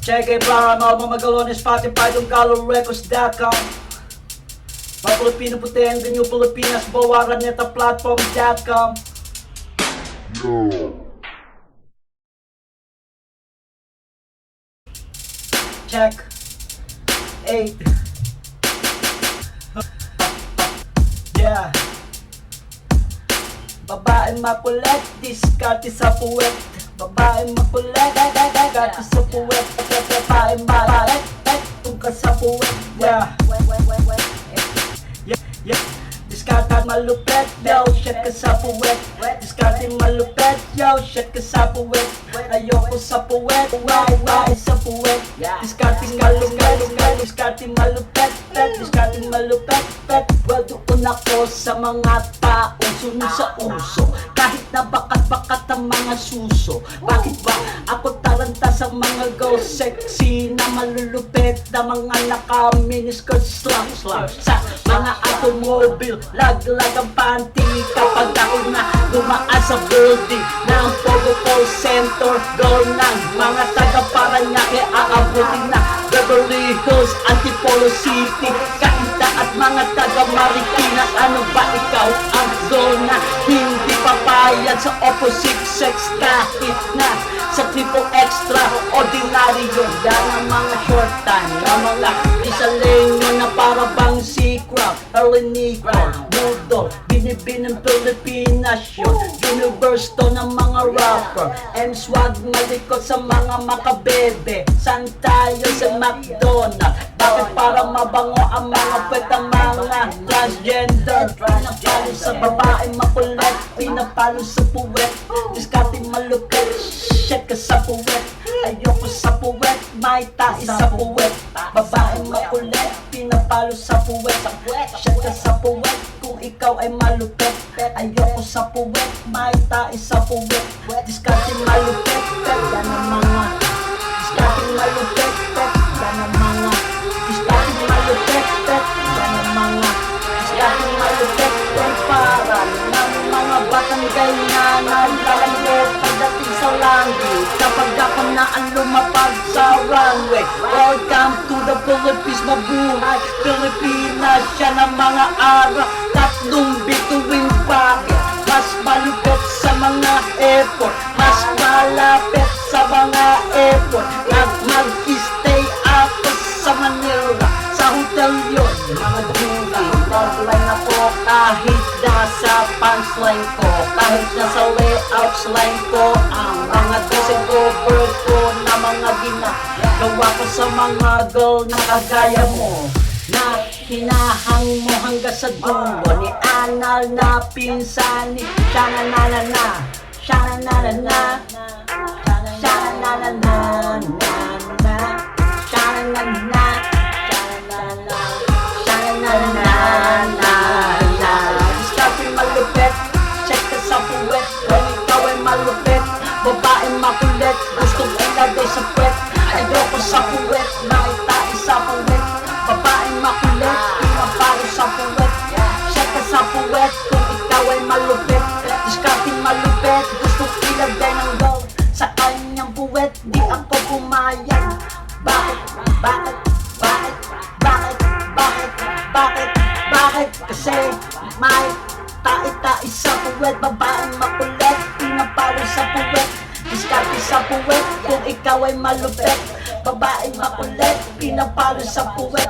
Che Guevara, mamamagalo ni Spotify, yung colorrecords.com. Mga Pilipino puti, ang the new Pilipinas, bawaran neta platform.com. Check 8. Yeah. Babaeng makulit, diskarte sa puwet. Babaeng makulit, diskarte sa puwet. Babaeng makulit, tungkol sa puwet. Yeah. Yeah. Diskarte malupet, yo, shit ka sa puwet. Diskarte malupet, yo, shit ka sa puwet. Ayoko sa puwet, why sa puwet. Diskarte malupet, diskarte malupet, diskarte malupet. Well, doon ako sa mga taong sunod sa uso. Kahit na bakat-bakat ang mga suso. Bakit ba ako taranta sa mga girl sexy na malulupet na mga naka-miniskirt slang sa mga automobile, lag-lag ang panty kapag ako na dumaan sa building ng Pogo Call Center. Girl ng mga taga-Paranaque, aabutin na Beverly Hills, Antipolo City, Cainta at mga taga-Marikina. Ano ba ikaw ang girl na hindi papayag sa opposite sex kahit na sa triple extra ordinaryo? Yan ang mga short time na mga isalenyo na para bang si Crowd, Erlinico, Nudo, Binibin ng Pilipinas yun. Universe to ng mga rapper, M-Swag malikot sa mga makabebe. San tayo sa McDonald's? Bakit para mabango ang mga pwetang mga transgender? Pinapalo sa babae makulit, pinapalo sa puwet. Diskarte malupit, shit ka sa puwet. Ayoko sa puwet, may tae sa puwet. Babae makulit, pinapalo sa puwet. Shit ka sa puwet, kung ikaw ay malupit. Ayoko sa puwet, may tae sa puwet. Diskarte malupit, yan ang mga diskarte malupit, yan ang mga diskarte malupit, yan ang mga diskarte malupit. Para ng mga batang ganyan na lalambot pagdating sa langit kapag ako na ang lumapag sa runway. Welcome to the Philippines, mabuhay Pilipinas, yan ang mga araw. Tatlong bituin bakit mas malupit sa mga airport, mas malapit sa mga airport. Mag-stay ako sa Manila, sa hotel yun, mga duty. Online ako kahit nasa punchline ko, kahit nasa layout slang ko. Ang mga discover ko na mga ginagawa ko sa mga girl na kagaya mo, na hinahang mo hanggang sa dulo ni anal na pinsan ni Shananana, Shananana, Shananana, Shananana, Shananana. Diskarte malupit, check ka sa puwet. Kung ikaw ay malupit, babaeng makulit, gustong ilagay sa puwet. Ayoko sa puwet, nakitae sa puwet. Babaeng makulit, pinapalo sa puwet. Check ka sa puwet, kung ikaw ay malupit. Diskarte malupit, gustong ilagay ng gold sa kanyang puwet. Di ako pumayag. Bakit? Bakit? Bakit? Bakit? Bakit? Bakit? Bakit? Kasi may tae-tae sa puwet. Babaeng makulit, pinapalo sa puwet. Diskarte sa puwet, kung ikaw ay malupit. Babaeng makulit, pinapalo sa puwet.